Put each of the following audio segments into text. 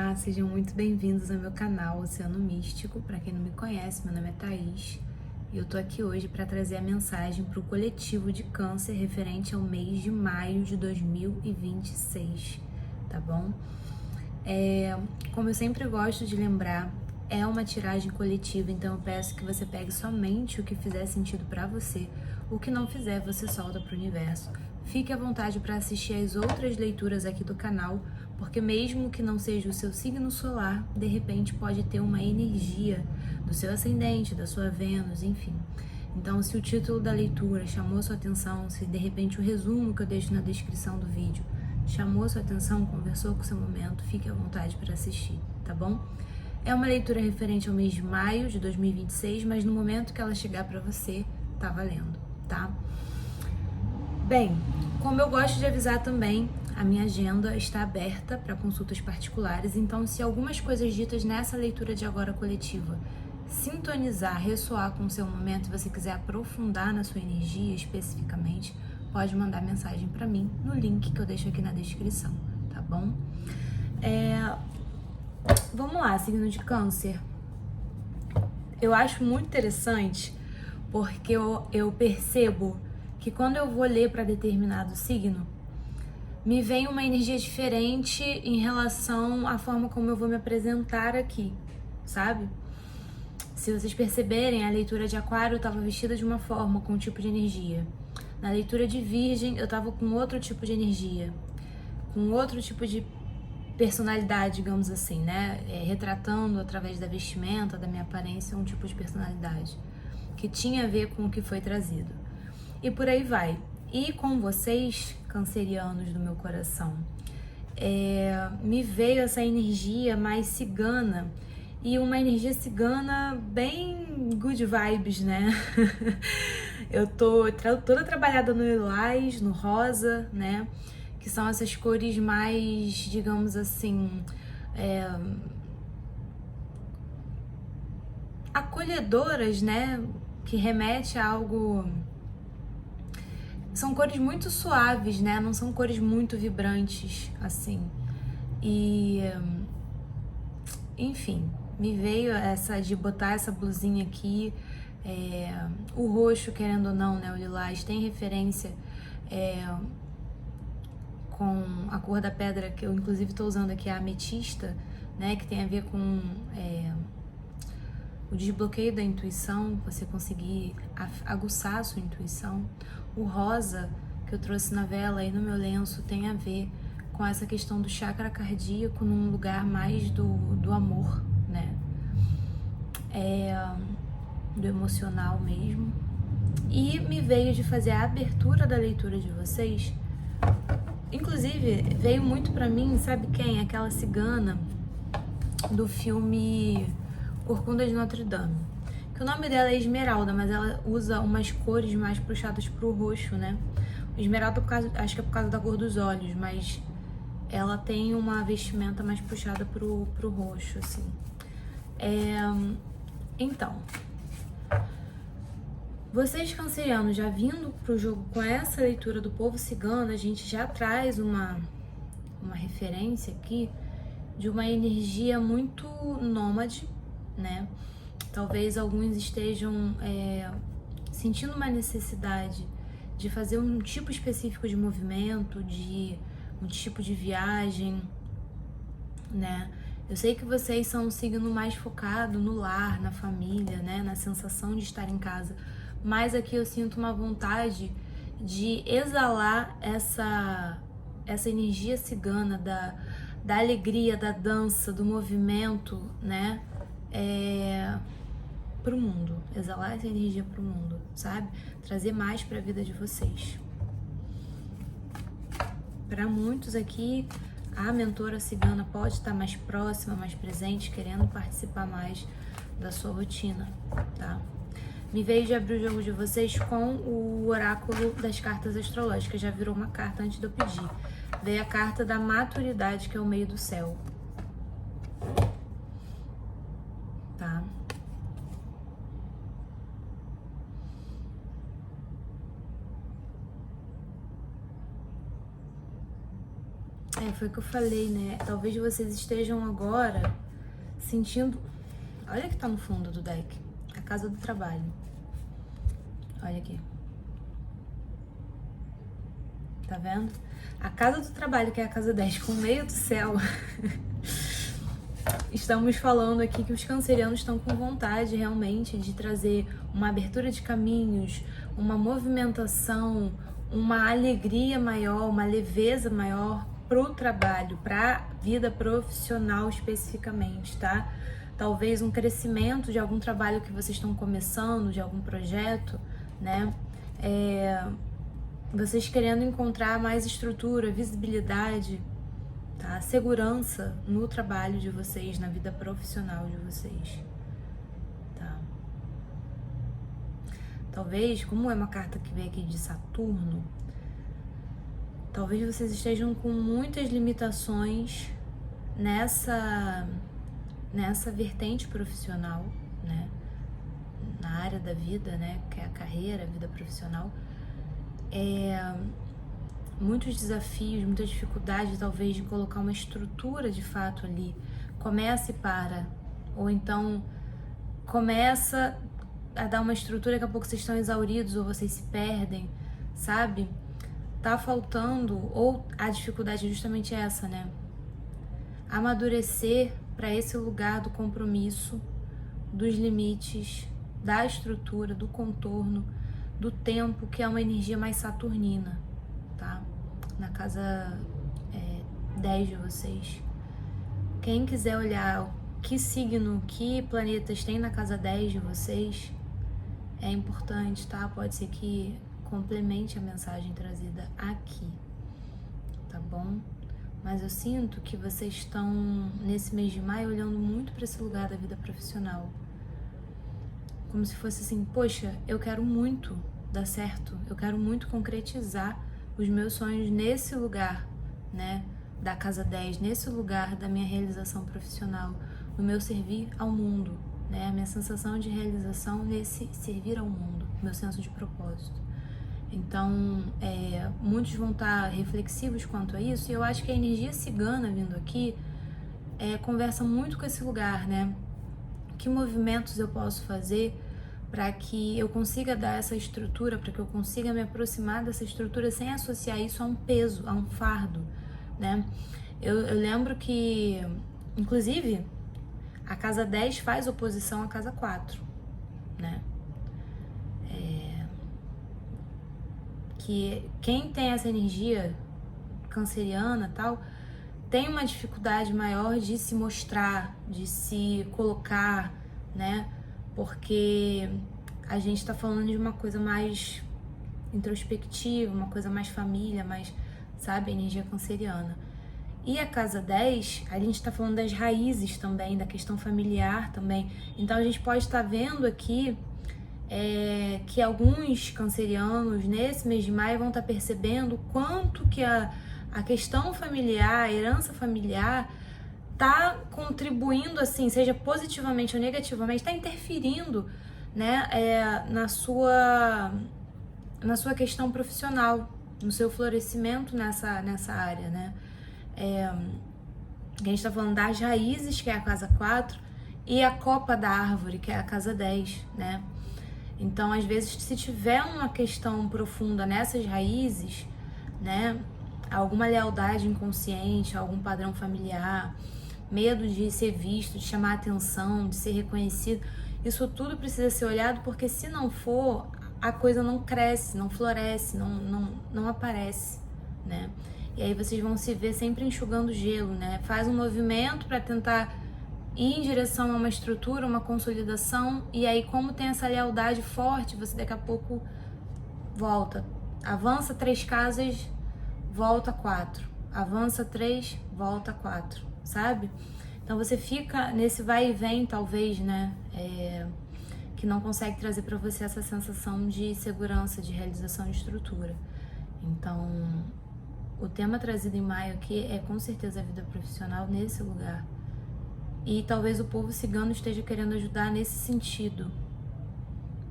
Olá, sejam muito bem-vindos ao meu canal Oceano Místico. Para quem não me conhece, meu nome é Thaís e eu tô aqui hoje para trazer a mensagem para o coletivo de Câncer referente ao mês de maio de 2026, tá bom? Como eu sempre gosto de lembrar, é uma tiragem coletiva, então eu peço que você pegue somente o que fizer sentido para você, o que não fizer você solta para o universo. Fique à vontade para assistir as outras leituras aqui do canal, porque mesmo que não seja o seu signo solar, de repente pode ter uma energia do seu ascendente, da sua Vênus, enfim. Então, se o título da leitura chamou sua atenção, se de repente o resumo que eu deixo na descrição do vídeo chamou sua atenção, conversou com o seu momento, fique à vontade para assistir, tá bom? É uma leitura referente ao mês de maio de 2026, mas no momento que ela chegar para você, tá valendo, tá? Bem, como eu gosto de avisar também, a minha agenda está aberta para consultas particulares, então se algumas coisas ditas nessa leitura de agora coletiva sintonizar, ressoar com o seu momento e você quiser aprofundar na sua energia especificamente, pode mandar mensagem para mim no link que eu deixo aqui na descrição, tá bom? Vamos lá, signo de Câncer. Eu acho muito interessante porque eu percebo que quando eu vou ler para determinado signo, me vem uma energia diferente em relação à forma como eu vou me apresentar aqui, sabe? Se vocês perceberem, a leitura de Aquário eu estava vestida de uma forma, com um tipo de energia. Na leitura de Virgem, eu estava com outro tipo de energia, com outro tipo de personalidade, digamos assim, né? Retratando através da vestimenta, da minha aparência, um tipo de personalidade que tinha a ver com o que foi trazido. E por aí vai. E com vocês, cancerianos do meu coração, me veio essa energia mais cigana, e uma energia cigana bem good vibes, né? Eu tô toda trabalhada no lilás, no rosa, né? Que são essas cores mais, digamos assim, acolhedoras, né? Que remete a algo... São cores muito suaves, né? Não são cores muito vibrantes, assim. E... enfim, me veio essa de botar essa blusinha aqui. O roxo, querendo ou não, né? O lilás tem referência com a cor da pedra que eu inclusive estou usando aqui, a ametista, né? Que tem a ver com o desbloqueio da intuição, você conseguir aguçar a sua intuição. O rosa que eu trouxe na vela e no meu lenço tem a ver com essa questão do chakra cardíaco num lugar mais do amor, né? Do emocional mesmo. E me veio de fazer a abertura da leitura de vocês. Inclusive, veio muito pra mim, sabe quem? Aquela cigana do filme Corcunda de Notre Dame. Que o nome dela é Esmeralda, mas ela usa umas cores mais puxadas pro roxo, né? Esmeralda, acho que é por causa da cor dos olhos, mas ela tem uma vestimenta mais puxada pro roxo, assim. Então, vocês cancerianos já vindo pro jogo com essa leitura do povo cigano, a gente já traz uma referência aqui de uma energia muito nômade, né? Talvez alguns estejam sentindo uma necessidade de fazer um tipo específico de movimento, de um tipo de viagem, né? Eu sei que vocês são um signo mais focado no lar, na família, né? Na sensação de estar em casa. Mas aqui eu sinto uma vontade de exalar essa energia cigana da alegria, da dança, do movimento, né? Pro mundo. Exalar essa energia pro mundo, sabe? Trazer mais pra vida de vocês. Para muitos aqui, a mentora cigana pode estar mais próxima, mais presente, querendo participar mais da sua rotina, tá? Me veio de abrir o jogo de vocês com o oráculo das cartas astrológicas. Já virou uma carta antes de eu pedir. Veio a carta da maturidade, que é o meio do céu. Tá? Foi o que eu falei, né? Talvez vocês estejam agora sentindo... Olha que tá no fundo do deck. A casa do trabalho. Olha aqui. Tá vendo? A casa do trabalho, que é a casa 10, com o meio do céu. Estamos falando aqui que os cancerianos estão com vontade realmente de trazer uma abertura de caminhos, uma movimentação, uma alegria maior, uma leveza maior pro trabalho, pra vida profissional especificamente, tá? Talvez um crescimento de algum trabalho que vocês estão começando, de algum projeto, né? Vocês querendo encontrar mais estrutura, visibilidade, tá? Segurança no trabalho de vocês, na vida profissional de vocês, tá? Talvez, como é uma carta que veio aqui de Saturno, talvez vocês estejam com muitas limitações nessa vertente profissional, né? Na área da vida, né? Que é a carreira, a vida profissional. Muitos desafios, muita dificuldade talvez de colocar uma estrutura de fato ali. Começa e para, ou então começa a dar uma estrutura, daqui a pouco vocês estão exauridos ou vocês se perdem, sabe? Tá faltando, ou a dificuldade é justamente essa, né? Amadurecer para esse lugar do compromisso, dos limites, da estrutura, do contorno, do tempo, que é uma energia mais saturnina, tá? Na casa 10 de vocês. Quem quiser olhar que signo, que planetas tem na casa 10 de vocês, é importante, tá? Pode ser que complemente a mensagem trazida aqui, tá bom? Mas eu sinto que vocês estão, nesse mês de maio, olhando muito para esse lugar da vida profissional. Como se fosse assim, poxa, eu quero muito dar certo, eu quero muito concretizar os meus sonhos nesse lugar, né, da casa 10, nesse lugar da minha realização profissional, no meu servir ao mundo, né, a minha sensação de realização nesse servir ao mundo, meu senso de propósito. Então, muitos vão estar reflexivos quanto a isso, e eu acho que a energia cigana vindo aqui conversa muito com esse lugar, né? Que movimentos eu posso fazer para que eu consiga dar essa estrutura, para que eu consiga me aproximar dessa estrutura sem associar isso a um peso, a um fardo, né? Eu lembro que, inclusive, a casa 10 faz oposição à casa 4, né? Que quem tem essa energia canceriana e tal, tem uma dificuldade maior de se mostrar, de se colocar, né? Porque a gente tá falando de uma coisa mais introspectiva, uma coisa mais família, mais, sabe, energia canceriana. E a casa 10, a gente tá falando das raízes também, da questão familiar também. Então a gente pode estar vendo aqui que alguns cancerianos nesse mês de maio vão estar percebendo o quanto que a questão familiar, a herança familiar tá contribuindo, assim, seja positivamente ou negativamente, tá interferindo, né, na sua questão profissional, no seu florescimento nessa área, né. A gente tá falando das raízes, que é a casa 4, e a copa da árvore, que é a casa 10, né. Então, às vezes, se tiver uma questão profunda nessas raízes, né, alguma lealdade inconsciente, algum padrão familiar, medo de ser visto, de chamar atenção, de ser reconhecido, isso tudo precisa ser olhado, porque se não for, a coisa não cresce, não floresce, não aparece, né? E aí vocês vão se ver sempre enxugando gelo, né? Faz um movimento para tentar ir em direção a uma estrutura, uma consolidação, e aí como tem essa lealdade forte, você daqui a pouco volta, avança 3 casas, volta 4, avança 3, volta 4, sabe? Então você fica nesse vai e vem, talvez, né, que não consegue trazer para você essa sensação de segurança, de realização de estrutura. Então, o tema trazido em maio aqui é com certeza a vida profissional nesse lugar. E talvez o povo cigano esteja querendo ajudar nesse sentido,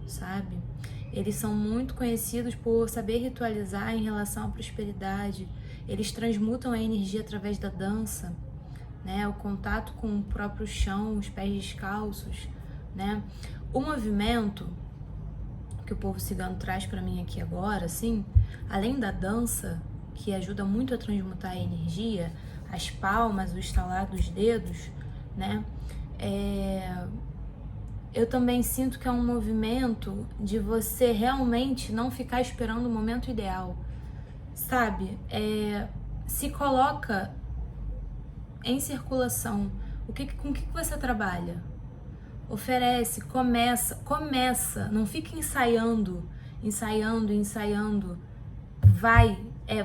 sabe? Eles são muito conhecidos por saber ritualizar em relação à prosperidade, eles transmutam a energia através da dança, né? O contato com o próprio chão, os pés descalços, né? O movimento que o povo cigano traz para mim aqui agora, assim, além da dança, que ajuda muito a transmutar a energia, as palmas, o estalar dos dedos, né? Eu também sinto que é um movimento de você realmente não ficar esperando o momento ideal, sabe? Se coloca em circulação. Com o que você trabalha? Oferece, começa, não fica ensaiando.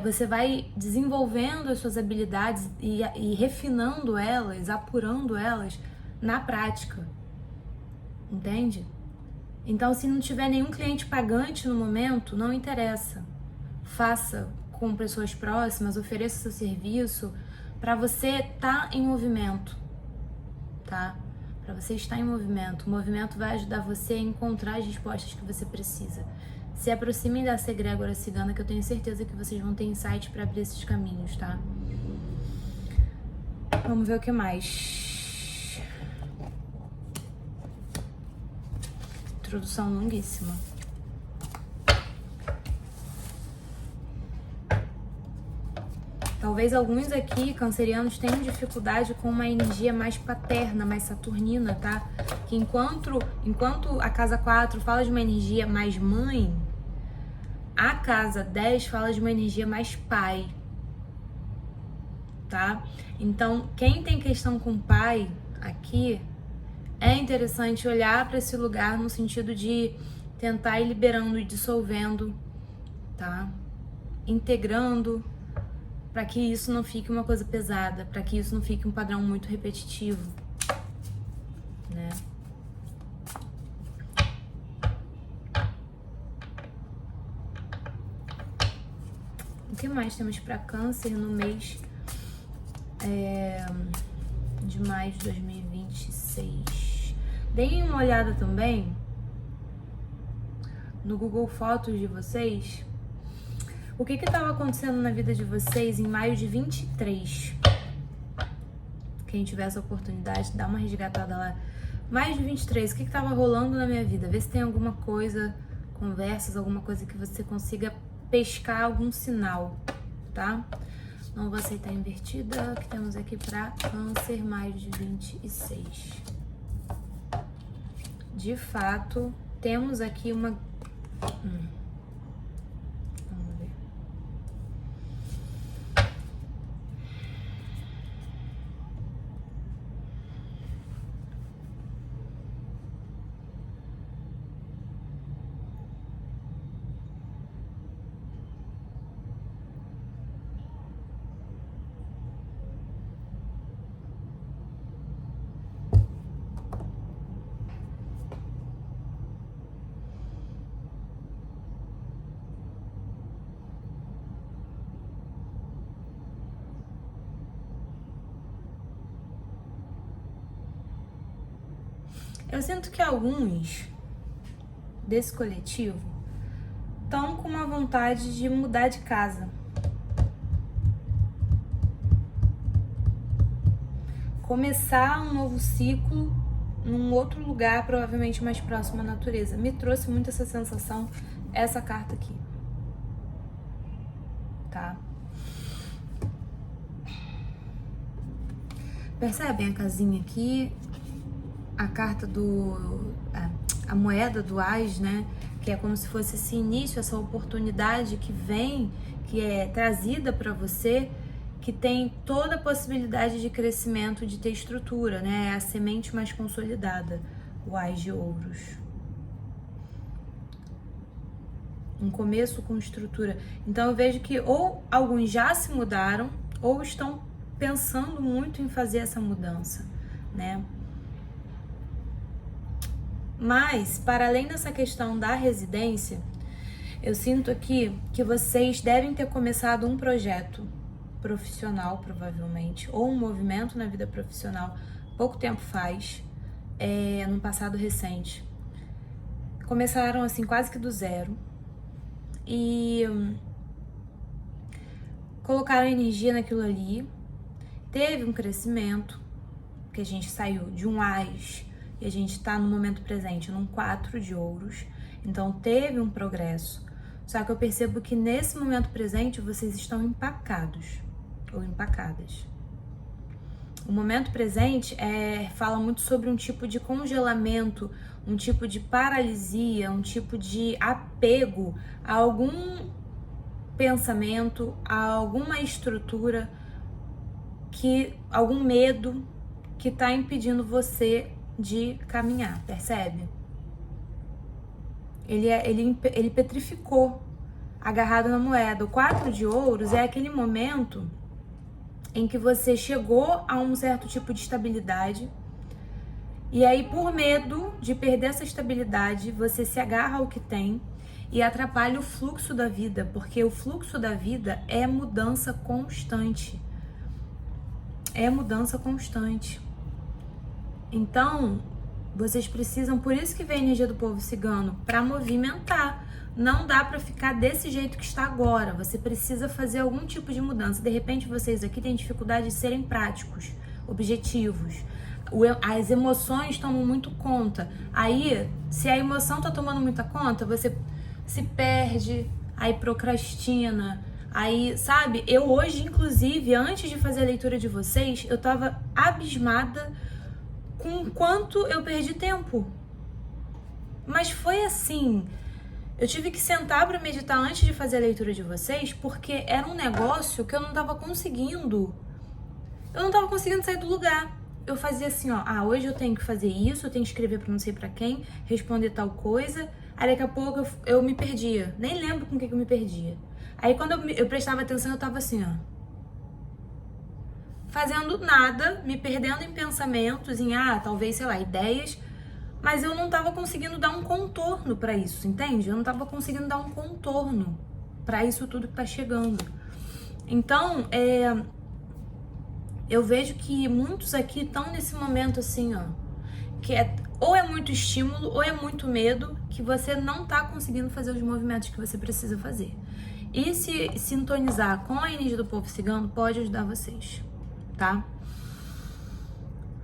Você vai desenvolvendo as suas habilidades e refinando elas, apurando elas na prática, entende? Então, se não tiver nenhum cliente pagante no momento, não interessa. Faça com pessoas próximas, ofereça seu serviço para você estar em movimento, tá? Para você estar em movimento. O movimento vai ajudar você a encontrar as respostas que você precisa. Se aproximem dessa egrégora cigana, que eu tenho certeza que vocês vão ter insight para abrir esses caminhos, tá? Vamos ver o que mais. Introdução longuíssima. Talvez alguns aqui, cancerianos, tenham dificuldade com uma energia mais paterna, mais saturnina, tá? Que enquanto a casa 4 fala de uma energia mais mãe, a casa 10 fala de uma energia mais pai, tá? Então, quem tem questão com pai aqui, é interessante olhar para esse lugar no sentido de tentar ir liberando e dissolvendo, tá? Integrando, para que isso não fique uma coisa pesada, para que isso não fique um padrão muito repetitivo, né? O que mais temos para câncer no mês de maio de 2026? Deem uma olhada também no Google Fotos de vocês. O que estava acontecendo na vida de vocês em maio de 23? Quem tiver essa oportunidade, dá uma resgatada lá. Maio de 23, o que estava rolando na minha vida? Vê se tem alguma coisa, conversas, alguma coisa que você consiga pescar algum sinal, tá? Não vou aceitar invertida, que temos aqui para câncer, maio de 26. De fato, temos aqui uma... Eu sinto que alguns desse coletivo estão com uma vontade de mudar de casa. Começar um novo ciclo num outro lugar, provavelmente mais próximo à natureza. Me trouxe muito essa sensação, essa carta aqui. Tá? Percebem a casinha aqui? A carta a moeda do Ás, né? Que é como se fosse esse início, essa oportunidade que vem, que é trazida para você, que tem toda a possibilidade de crescimento, de ter estrutura, né? É a semente mais consolidada, o Ás de Ouros. Um começo com estrutura. Então eu vejo que ou alguns já se mudaram, ou estão pensando muito em fazer essa mudança, né? Mas, para além dessa questão da residência, eu sinto aqui que vocês devem ter começado um projeto profissional, provavelmente, ou um movimento na vida profissional, pouco tempo faz, num passado recente. Começaram, assim, quase que do zero. E colocaram energia naquilo ali, teve um crescimento, que a gente saiu de um Ás e a gente tá no momento presente num 4 de ouros, então teve um progresso. Só que eu percebo que nesse momento presente vocês estão empacados ou empacadas. O momento presente fala muito sobre um tipo de congelamento, um tipo de paralisia, um tipo de apego a algum pensamento, a alguma estrutura, algum medo que está impedindo você de caminhar, percebe? Ele petrificou, agarrado na moeda. O 4 de ouros é aquele momento em que você chegou a um certo tipo de estabilidade e aí, por medo de perder essa estabilidade, você se agarra ao que tem e atrapalha o fluxo da vida, porque o fluxo da vida é mudança constante. É mudança constante. Então, vocês precisam, por isso que vem a energia do povo cigano, para movimentar. Não dá para ficar desse jeito que está agora. Você precisa fazer algum tipo de mudança. De repente, vocês aqui têm dificuldade de serem práticos, objetivos. As emoções tomam muito conta. Aí, se a emoção tá tomando muita conta, você se perde, aí procrastina. Aí, sabe? Eu hoje, inclusive, antes de fazer a leitura de vocês, eu tava abismada com o quanto eu perdi tempo. Mas foi assim. Eu tive que sentar para meditar antes de fazer a leitura de vocês, porque era um negócio que eu não tava conseguindo. Eu não tava conseguindo sair do lugar. Eu fazia assim, ó, hoje eu tenho que fazer isso, eu tenho que escrever para não sei para quem, responder tal coisa. Aí daqui a pouco eu me perdia. Nem lembro com o que eu me perdia. Aí quando eu prestava atenção, eu tava assim, ó. Fazendo nada, me perdendo em pensamentos, em, talvez, sei lá, ideias. Mas eu não tava conseguindo dar um contorno pra isso, entende? Eu não tava conseguindo dar um contorno pra isso tudo que tá chegando. Então, eu vejo que muitos aqui estão nesse momento assim, ó, que ou é muito estímulo ou é muito medo, que você não tá conseguindo fazer os movimentos que você precisa fazer. E se sintonizar com a energia do povo cigano pode ajudar vocês, tá?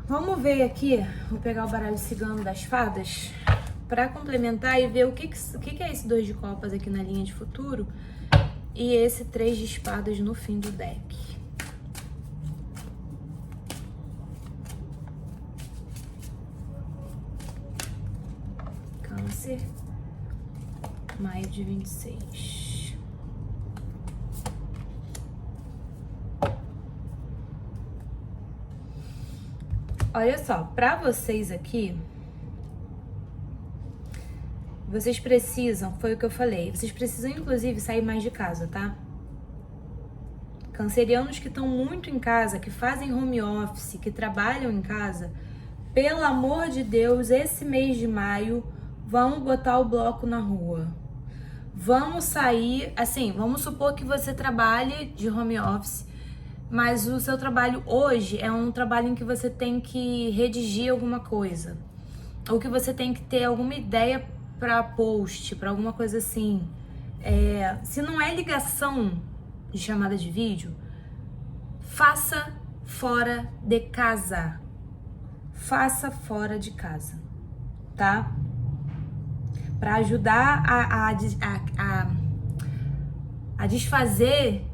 Vamos ver aqui, vou pegar o baralho cigano das fadas para complementar e ver o que é esse 2 de copas aqui na linha de futuro e esse 3 de espadas no fim do deck. Câncer, maio de 26. Olha só, pra vocês aqui, vocês precisam, foi o que eu falei, vocês precisam inclusive sair mais de casa, tá? Cancerianos que estão muito em casa, que fazem home office, que trabalham em casa, pelo amor de Deus, esse mês de maio, vamos botar o bloco na rua. Vamos sair, assim, vamos supor que você trabalhe de home office, mas o seu trabalho hoje é um trabalho em que você tem que redigir alguma coisa, ou que você tem que ter alguma ideia para post, para alguma coisa assim. Se não é ligação de chamada de vídeo, faça fora de casa. Faça fora de casa, tá? Para ajudar a desfazer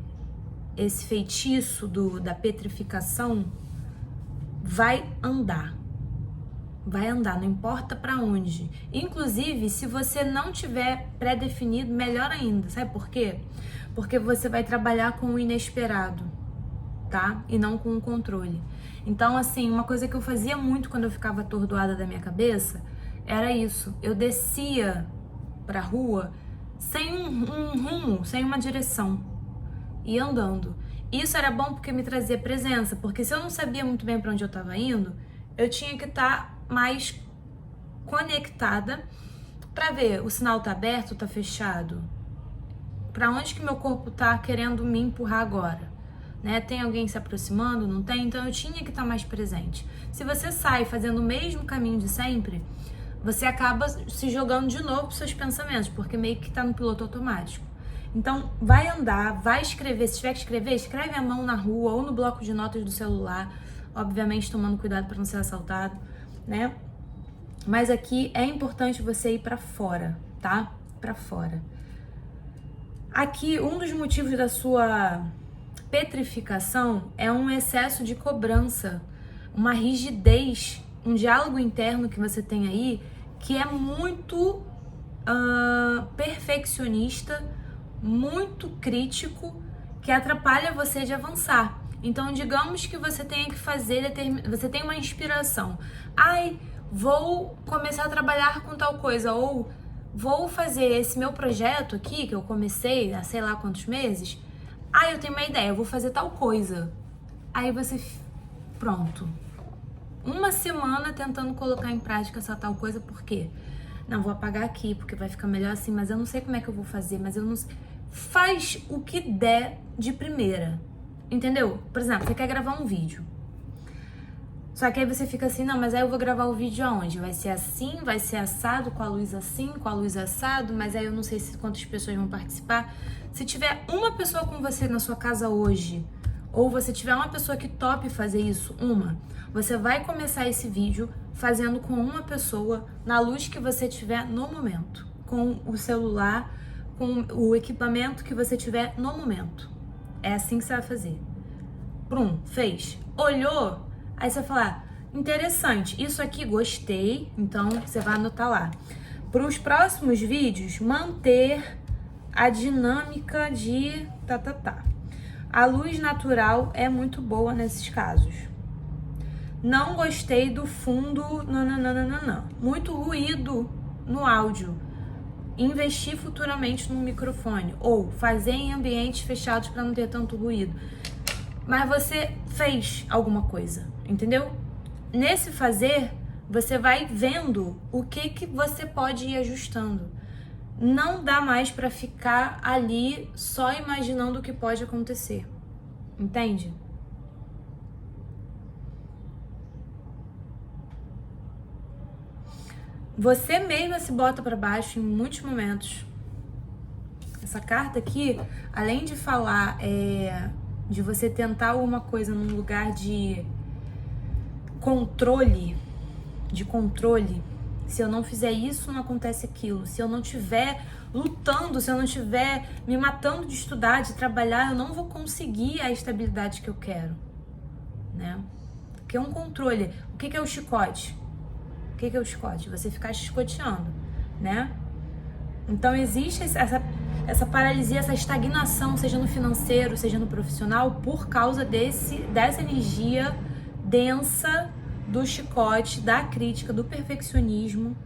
esse feitiço da petrificação, vai andar, não importa para onde. Inclusive, se você não tiver pré-definido, melhor ainda. Sabe por quê? Porque você vai trabalhar com o inesperado, tá? E não com o controle. Então, assim, uma coisa que eu fazia muito quando eu ficava atordoada da minha cabeça era isso. Eu descia pra rua sem um rumo, sem uma direção, e andando. Isso era bom porque me trazia presença, porque se eu não sabia muito bem para onde eu estava indo, eu tinha que estar mais conectada para ver o sinal tá aberto, tá fechado, para onde que meu corpo tá querendo me empurrar agora, né? Tem alguém se aproximando, não tem? Então eu tinha que estar mais presente. Se você sai fazendo o mesmo caminho de sempre, você acaba se jogando de novo pros seus pensamentos, porque meio que tá no piloto automático. Então, vai andar, vai escrever. Se tiver que escrever, escreve à mão na rua ou no bloco de notas do celular. Obviamente, tomando cuidado para não ser assaltado, né? Mas aqui é importante você ir para fora, tá? Para fora. Aqui, um dos motivos da sua petrificação é um excesso de cobrança, uma rigidez, um diálogo interno que você tem aí que é muito perfeccionista, muito crítico, que atrapalha você de avançar. Então, digamos que você tenha que fazer, você tem uma inspiração. Ai, vou começar a trabalhar com tal coisa, ou vou fazer esse meu projeto aqui, que eu comecei há sei lá quantos meses. Ah, eu tenho uma ideia, eu vou fazer tal coisa. Aí você, pronto. Uma semana tentando colocar em prática essa tal coisa, por quê? Não, vou apagar aqui, porque vai ficar melhor assim, mas eu não sei como é que eu vou fazer, mas eu não sei. Faz o que der de primeira, entendeu? Por exemplo, você quer gravar um vídeo. Só que aí você fica assim, não, mas aí eu vou gravar o vídeo aonde? Vai ser assim, vai ser assado, com a luz assim, com a luz assado, mas aí eu não sei quantas pessoas vão participar. Se tiver uma pessoa com você na sua casa hoje, ou você tiver uma pessoa que tope fazer isso, você vai começar esse vídeo fazendo com uma pessoa, na luz que você tiver no momento, com o celular, com o equipamento que você tiver no momento. É assim que você vai fazer. Fez. Olhou, aí você vai falar, interessante, isso aqui gostei, então você vai anotar lá. Para os próximos vídeos, manter a dinâmica de A luz natural é muito boa nesses casos. Não gostei do fundo, não. Muito ruído no áudio. Investir futuramente no microfone. Ou fazer em ambientes fechados para não ter tanto ruído. Mas você fez alguma coisa, entendeu? Nesse fazer, você vai vendo o que você pode ir ajustando. Não dá mais para ficar ali só imaginando o que pode acontecer. Entende? Você mesma se bota para baixo em muitos momentos. Essa carta aqui, além de falar de você tentar alguma coisa num lugar de controle, se eu não fizer isso, não acontece aquilo. Se eu não estiver lutando, se eu não estiver me matando de estudar, de trabalhar, eu não vou conseguir a estabilidade que eu quero, né? Porque é um controle. O que é o chicote? O que é o chicote? Você ficar chicoteando, né? Então existe essa paralisia, essa estagnação, seja no financeiro, seja no profissional, por causa dessa energia densa do chicote, da crítica, do perfeccionismo,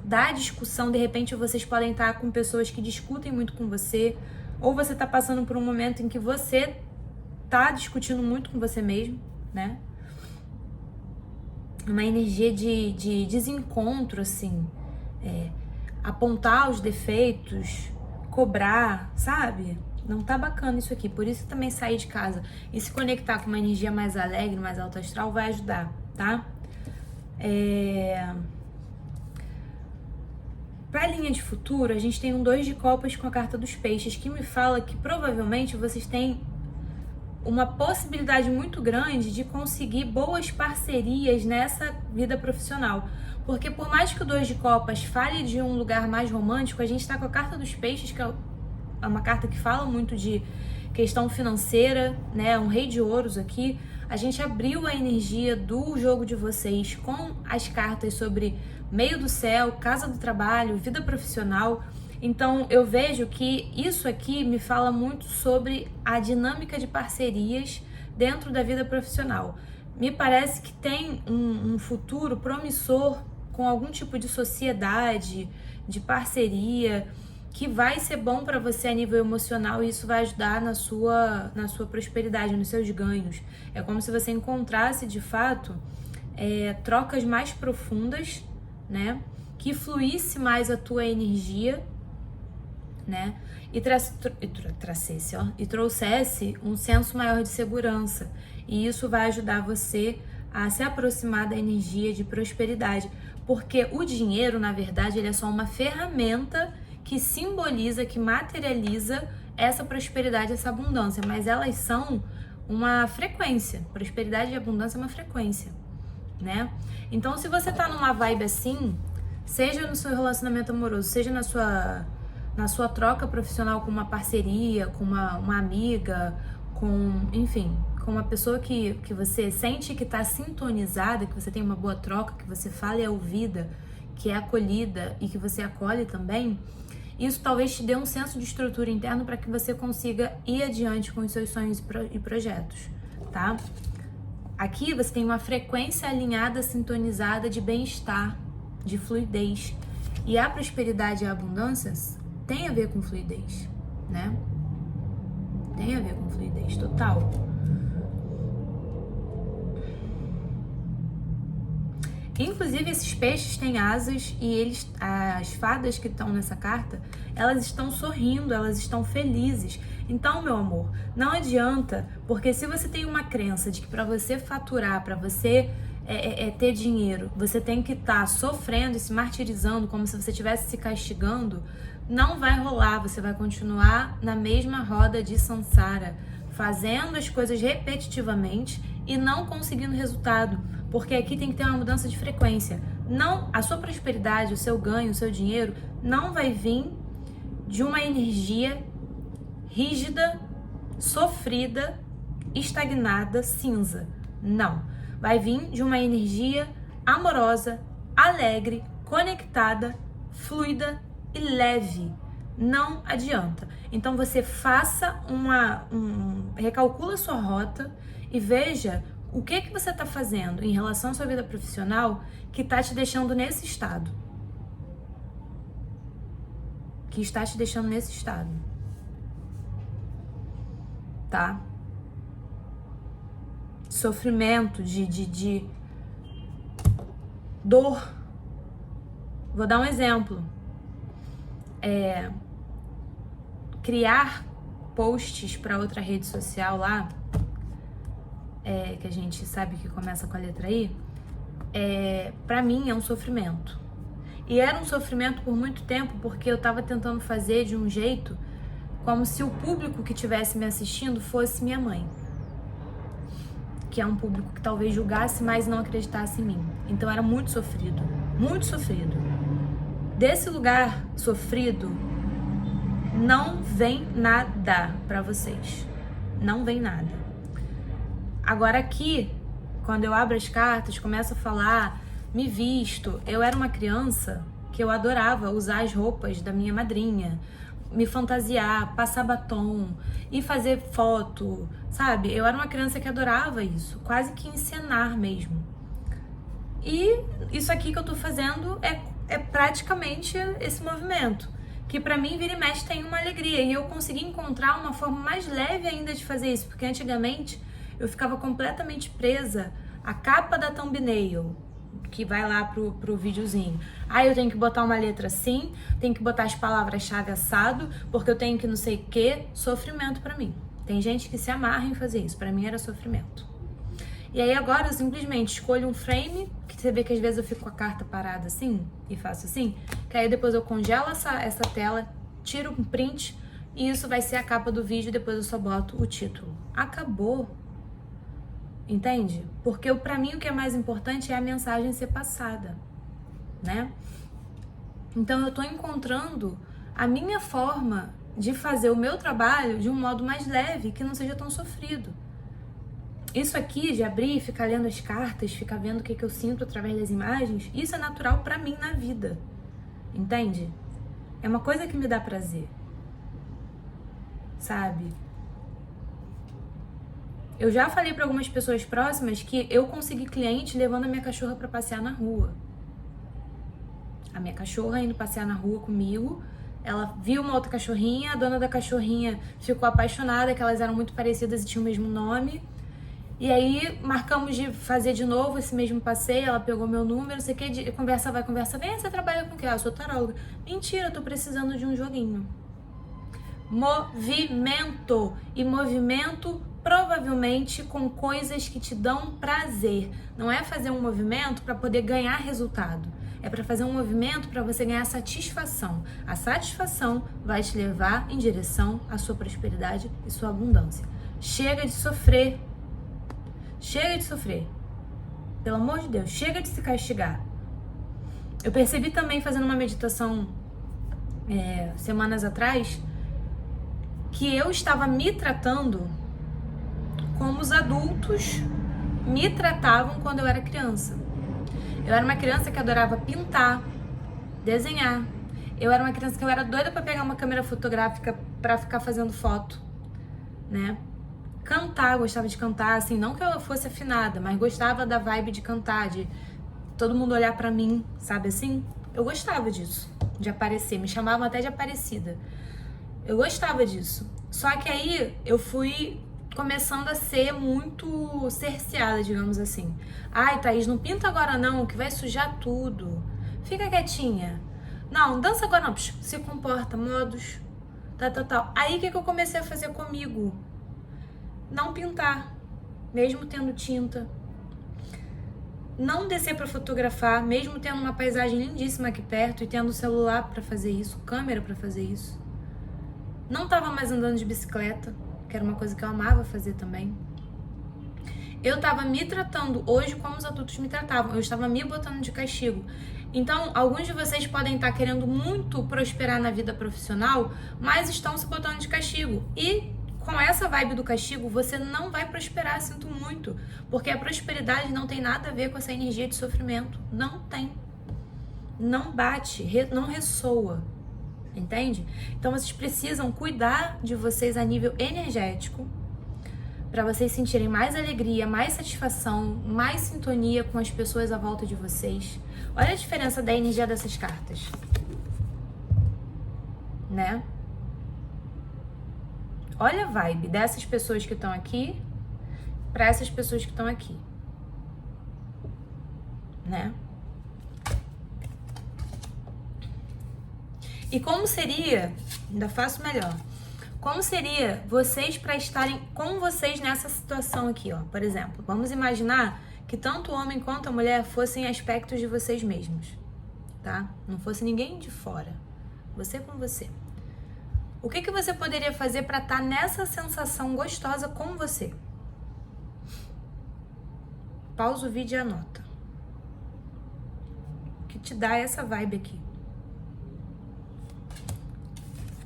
da discussão. De repente vocês podem estar com pessoas que discutem muito com você, ou você está passando por um momento em que você está discutindo muito com você mesmo, né? Uma energia de desencontro, assim, apontar os defeitos, cobrar, sabe? Não tá bacana isso aqui, por isso que também sair de casa e se conectar com uma energia mais alegre, mais alta astral vai ajudar, tá? Pra linha de futuro, a gente tem um 2 de copas com a carta dos peixes, que me fala que provavelmente vocês têm uma possibilidade muito grande de conseguir boas parcerias nessa vida profissional. Porque por mais que o 2 de copas fale de um lugar mais romântico, a gente tá com a carta dos peixes, que é uma carta que fala muito de questão financeira, né? Um rei de ouros aqui. A gente abriu a energia do jogo de vocês com as cartas sobre meio do céu, casa do trabalho, vida profissional. Então eu vejo que isso aqui me fala muito sobre a dinâmica de parcerias dentro da vida profissional. Me parece que tem um futuro promissor com algum tipo de sociedade, de parceria, que vai ser bom para você a nível emocional, e isso vai ajudar na sua prosperidade, nos seus ganhos. É como se você encontrasse de fato trocas mais profundas, né? Que fluísse mais a tua energia, né? E trouxesse um senso maior de segurança. E isso vai ajudar você a se aproximar da energia de prosperidade. Porque o dinheiro, na verdade, ele é só uma ferramenta que simboliza, que materializa essa prosperidade, essa abundância, mas elas são uma frequência. Prosperidade e abundância é uma frequência, né? Então, se você tá numa vibe assim, seja no seu relacionamento amoroso, seja na sua troca profissional com uma parceria, com uma amiga, enfim, com uma pessoa que você sente que tá sintonizada, que você tem uma boa troca, que você fala e é ouvida, que é acolhida e que você acolhe também, isso talvez te dê um senso de estrutura interna para que você consiga ir adiante com os seus sonhos e projetos, tá? Aqui você tem uma frequência alinhada, sintonizada de bem-estar, de fluidez. E a prosperidade e a abundância tem a ver com fluidez, né? Tem a ver com fluidez total. Inclusive, esses peixes têm asas e as fadas que estão nessa carta, elas estão sorrindo, elas estão felizes. Então, meu amor, não adianta, porque se você tem uma crença de que para você faturar, para você ter dinheiro, você tem que estar sofrendo e se martirizando como se você estivesse se castigando, não vai rolar, você vai continuar na mesma roda de samsara, fazendo as coisas repetitivamente e não conseguindo resultado, porque aqui tem que ter uma mudança de frequência. Não, a sua prosperidade, o seu ganho, o seu dinheiro não vai vir de uma energia rígida, sofrida, estagnada, cinza. Não. Vai vir de uma energia amorosa, alegre, conectada, fluida e leve. Não adianta. Então você faça recalcula sua rota e veja o que você está fazendo em relação à sua vida profissional que está te deixando nesse estado. Que está te deixando nesse estado. Tá? Sofrimento, de dor. Vou dar um exemplo. Criar posts para outra rede social lá, que a gente sabe que começa com a letra I, pra mim é um sofrimento. E era um sofrimento por muito tempo, porque eu tava tentando fazer de um jeito como se o público que estivesse me assistindo fosse minha mãe. Que é um público que talvez julgasse, mas não acreditasse em mim. Então era muito sofrido, muito sofrido. Desse lugar sofrido, não vem nada pra vocês. Não vem nada. Agora aqui, quando eu abro as cartas, começo a falar, me visto. Eu era uma criança que eu adorava usar as roupas da minha madrinha, me fantasiar, passar batom e fazer foto, sabe? Eu era uma criança que adorava isso, quase que encenar mesmo. E isso aqui que eu tô fazendo é praticamente esse movimento, que pra mim vira e mexe tem uma alegria, e eu consegui encontrar uma forma mais leve ainda de fazer isso, porque antigamente eu ficava completamente presa à capa da thumbnail, que vai lá pro videozinho. Eu tenho que botar uma letra assim, tenho que botar as palavras-chave assado, porque eu tenho que não sei o que, sofrimento pra mim. Tem gente que se amarra em fazer isso, pra mim era sofrimento. E aí agora eu simplesmente escolho um frame, que você vê que às vezes eu fico com a carta parada assim, e faço assim, que aí depois eu congelo essa tela, tiro um print, e isso vai ser a capa do vídeo, depois eu só boto o título. Acabou. Entende? Porque pra mim o que é mais importante é a mensagem ser passada, né? Então eu tô encontrando a minha forma de fazer o meu trabalho de um modo mais leve, que não seja tão sofrido. Isso aqui de abrir, ficar lendo as cartas, ficar vendo o que eu sinto através das imagens, isso é natural pra mim na vida, entende? É uma coisa que me dá prazer, sabe? Eu já falei para algumas pessoas próximas que eu consegui cliente levando a minha cachorra para passear na rua. A minha cachorra indo passear na rua comigo, ela viu uma outra cachorrinha, a dona da cachorrinha ficou apaixonada, que elas eram muito parecidas e tinham o mesmo nome. E aí marcamos de fazer de novo esse mesmo passeio, ela pegou meu número, não sei o que, conversa vai, conversa vem, você trabalha com o quê? Eu sou taróloga. Mentira, eu tô precisando de um joguinho. Movimento. E movimento provavelmente com coisas que te dão prazer. Não é fazer um movimento para poder ganhar resultado. É para fazer um movimento para você ganhar satisfação. A satisfação vai te levar em direção à sua prosperidade e sua abundância. Chega de sofrer. Chega de sofrer. Pelo amor de Deus, chega de se castigar. Eu percebi também, fazendo uma meditação semanas atrás, que eu estava me tratando como os adultos me tratavam quando eu era criança. Eu era uma criança que adorava pintar, desenhar. Eu era uma criança que eu era doida para pegar uma câmera fotográfica para ficar fazendo foto, né? Cantar, gostava de cantar, assim, não que eu fosse afinada, mas gostava da vibe de cantar, de todo mundo olhar pra mim, sabe assim? Eu gostava disso, de aparecer, me chamavam até de Aparecida. Eu gostava disso. Só que aí eu fui começando a ser muito cerceada, digamos assim. Ai, Thaís, não pinta agora não, que vai sujar tudo. Fica quietinha. Não, dança agora não, se comporta, modos, tal. Aí o que eu comecei a fazer comigo? Não pintar, mesmo tendo tinta. Não descer para fotografar, mesmo tendo uma paisagem lindíssima aqui perto e tendo celular para fazer isso, câmera para fazer isso. Não tava mais andando de bicicleta, que era uma coisa que eu amava fazer também. Eu tava me tratando hoje como os adultos me tratavam, eu estava me botando de castigo. Então, alguns de vocês podem estar querendo muito prosperar na vida profissional, mas estão se botando de castigo. E com essa vibe do castigo, você não vai prosperar, sinto muito. Porque a prosperidade não tem nada a ver com essa energia de sofrimento. Não tem. Não bate, não ressoa. Entende? Então vocês precisam cuidar de vocês a nível energético, para vocês sentirem mais alegria, mais satisfação, mais sintonia com as pessoas à volta de vocês. Olha a diferença da energia dessas cartas. Né? Olha a vibe dessas pessoas que estão aqui para essas pessoas que estão aqui, né? E como seria, ainda faço melhor, como seria vocês para estarem com vocês nessa situação aqui, ó? Por exemplo, vamos imaginar que tanto o homem quanto a mulher fossem aspectos de vocês mesmos, tá? Não fosse ninguém de fora, você com você. O que você poderia fazer para estar nessa sensação gostosa com você? Pausa o vídeo e anota. O que te dá essa vibe aqui?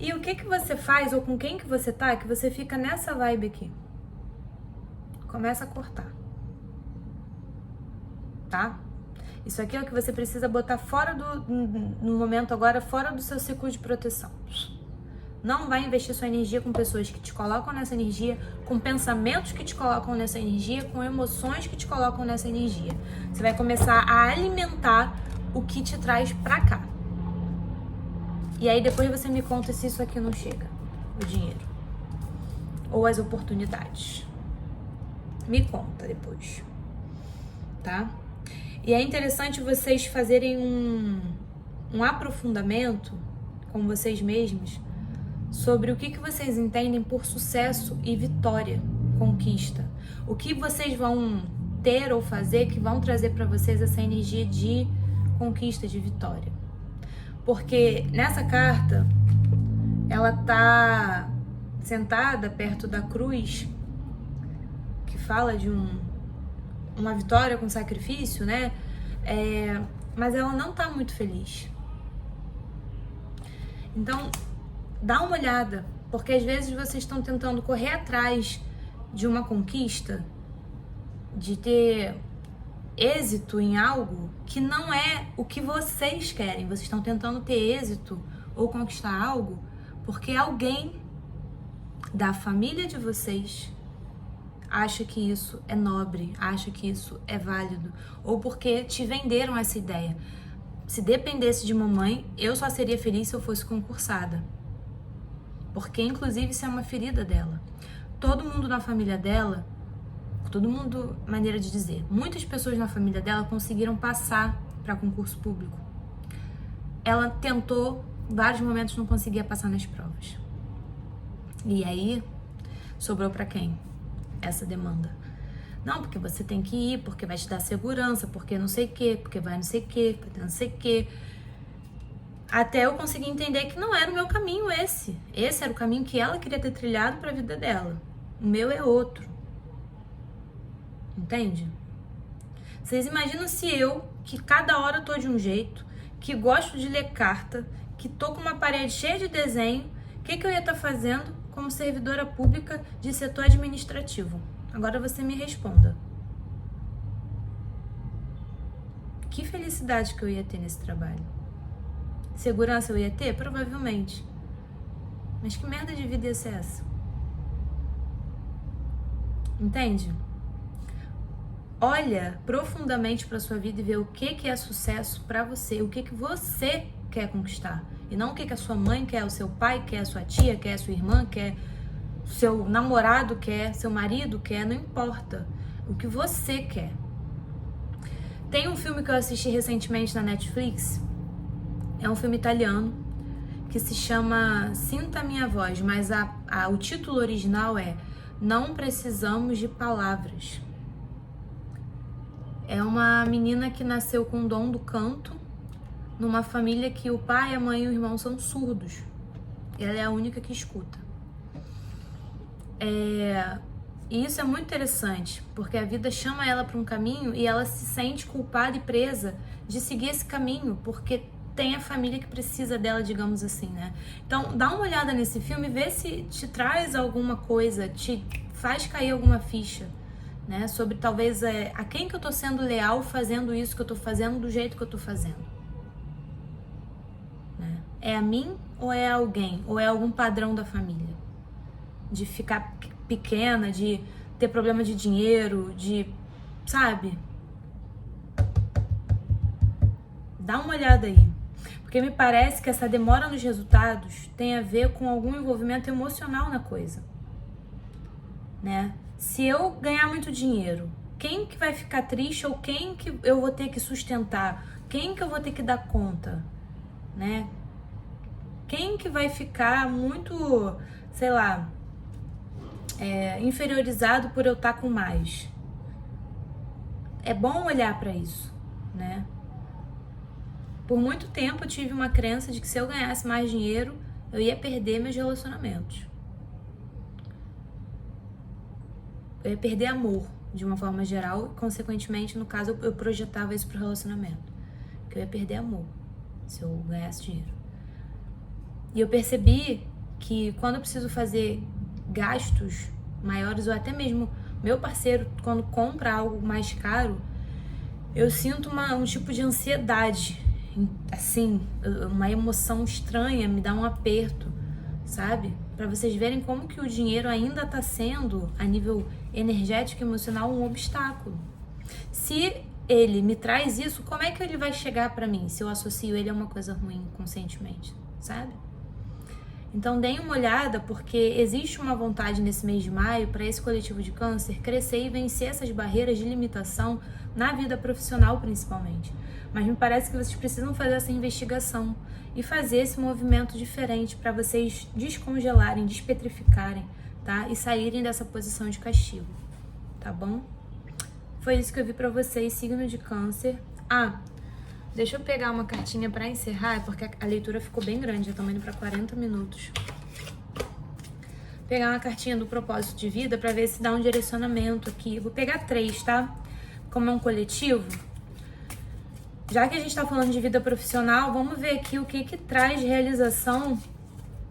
E o que você faz, ou com quem que você tá, que você fica nessa vibe aqui? Começa a cortar. Tá? Isso aqui é o que você precisa botar fora no momento agora, fora do seu ciclo de proteção. Não vai investir sua energia com pessoas que te colocam nessa energia, com pensamentos que te colocam nessa energia, com emoções que te colocam nessa energia. Você vai começar a alimentar o que te traz pra cá. E aí depois você me conta se isso aqui não chega, o dinheiro. Ou as oportunidades. Me conta depois. Tá? E é interessante vocês fazerem um aprofundamento com vocês mesmos sobre o que vocês entendem por sucesso e vitória, conquista. O que vocês vão ter ou fazer que vão trazer para vocês essa energia de conquista, de vitória. Porque nessa carta, ela tá sentada perto da cruz, que fala de uma vitória com sacrifício, né? Mas ela não tá muito feliz. Então, dá uma olhada, porque às vezes vocês estão tentando correr atrás de uma conquista, de ter êxito em algo que não é o que vocês querem. Vocês estão tentando ter êxito ou conquistar algo porque alguém da família de vocês acha que isso é nobre, acha que isso é válido, ou porque te venderam essa ideia. Se dependesse de mamãe, eu só seria feliz se eu fosse concursada. Porque, inclusive, isso é uma ferida dela. Todo mundo na família dela, todo mundo, maneira de dizer, muitas pessoas na família dela conseguiram passar para concurso público. Ela tentou, em vários momentos não conseguia passar nas provas. E aí, sobrou para quem? Essa demanda. Não, porque você tem que ir, porque vai te dar segurança, porque não sei o quê, porque vai não sei o quê, porque não sei o quê. Até eu conseguir entender que não era o meu caminho esse. Esse era o caminho que ela queria ter trilhado para a vida dela. O meu é outro. Entende? Vocês imaginam se eu, que cada hora tô de um jeito, que gosto de ler carta, que tô com uma parede cheia de desenho, o que eu ia estar fazendo como servidora pública de setor administrativo? Agora você me responda. Que felicidade que eu ia ter nesse trabalho? Segurança eu ia ter? Provavelmente. Mas que merda de vida ia ser essa? Entende? Olha profundamente para sua vida e vê o que é sucesso para você, o que você quer conquistar. E não o que a sua mãe quer, o seu pai quer, a sua tia quer, a sua irmã quer, o seu namorado quer, seu marido quer, não importa. O que você quer. Tem um filme que eu assisti recentemente na Netflix, é um filme italiano, que se chama Sinta a Minha Voz, mas o título original é Não Precisamos de Palavras. É uma menina que nasceu com o dom do canto, numa família que o pai, a mãe e o irmão são surdos. Ela é a única que escuta. E isso é muito interessante, porque a vida chama ela para um caminho e ela se sente culpada e presa de seguir esse caminho, porque tem a família que precisa dela, digamos assim, né? Então, dá uma olhada nesse filme, vê se te traz alguma coisa, te faz cair alguma ficha, né? Sobre talvez a quem que eu tô sendo leal fazendo isso que eu tô fazendo do jeito que eu tô fazendo. Né? É a mim ou é alguém? Ou é algum padrão da família? De ficar pequena, de ter problema de dinheiro, de... sabe? Dá uma olhada aí. Porque me parece que essa demora nos resultados tem a ver com algum envolvimento emocional na coisa, né? Se eu ganhar muito dinheiro, quem que vai ficar triste ou quem que eu vou ter que sustentar? Quem que eu vou ter que dar conta, né? Quem que vai ficar muito, sei lá, inferiorizado por eu estar com mais? É bom olhar para isso, né? Por muito tempo eu tive uma crença de que se eu ganhasse mais dinheiro, eu ia perder meus relacionamentos. Eu ia perder amor, de uma forma geral, e consequentemente, no caso, eu projetava isso pro relacionamento. Que eu ia perder amor, se eu ganhasse dinheiro. E eu percebi que quando eu preciso fazer gastos maiores, ou até mesmo meu parceiro, quando compra algo mais caro, eu sinto um tipo de ansiedade, assim, uma emoção estranha, me dá um aperto, sabe? Para vocês verem como que o dinheiro ainda tá sendo, a nível energético e emocional, um obstáculo. Se ele me traz isso, como é que ele vai chegar para mim se eu associo ele a uma coisa ruim conscientemente, sabe? Então deem uma olhada, porque existe uma vontade nesse mês de maio para esse coletivo de câncer crescer e vencer essas barreiras de limitação na vida profissional principalmente. Mas me parece que vocês precisam fazer essa investigação e fazer esse movimento diferente para vocês descongelarem, despetrificarem, tá? E saírem dessa posição de castigo, tá bom? Foi isso que eu vi para vocês, signo de câncer. Deixa eu pegar uma cartinha para encerrar, porque a leitura ficou bem grande, eu tô indo para 40 minutos. Pegar uma cartinha do propósito de vida para ver se dá um direcionamento aqui. Eu vou pegar 3, tá? Como é um coletivo, já que a gente tá falando de vida profissional, vamos ver aqui o que traz realização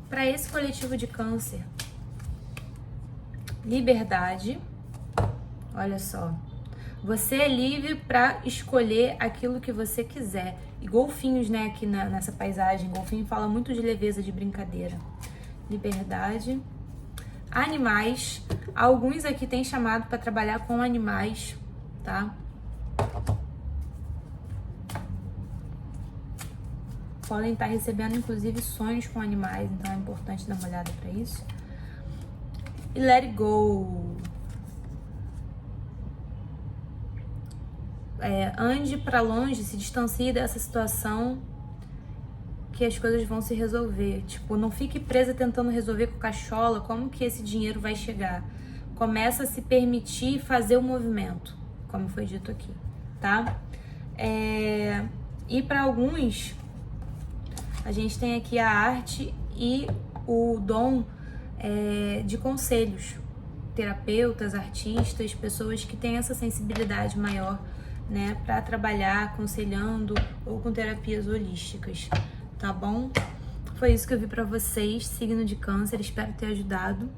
para esse coletivo de câncer. Liberdade. Olha só. Você é livre para escolher aquilo que você quiser. E golfinhos, né, aqui nessa paisagem. Golfinho fala muito de leveza, de brincadeira. Liberdade. Animais. Alguns aqui têm chamado para trabalhar com animais, tá? Podem estar recebendo, inclusive, sonhos com animais. Então é importante dar uma olhada para isso. E let it go. Ande para longe, se distancie dessa situação, que as coisas vão se resolver. Tipo, não fique presa tentando resolver com cachola como que esse dinheiro vai chegar, começa a se permitir fazer o movimento, como foi dito aqui, tá? E para alguns, a gente tem aqui a arte e o dom de conselhos, terapeutas, artistas, pessoas que têm essa sensibilidade maior, né, para trabalhar aconselhando ou com terapias holísticas, tá bom? Foi isso que eu vi para vocês, signo de Câncer, espero ter ajudado.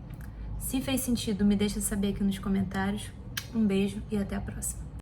Se fez sentido, me deixa saber aqui nos comentários. Um beijo e até a próxima.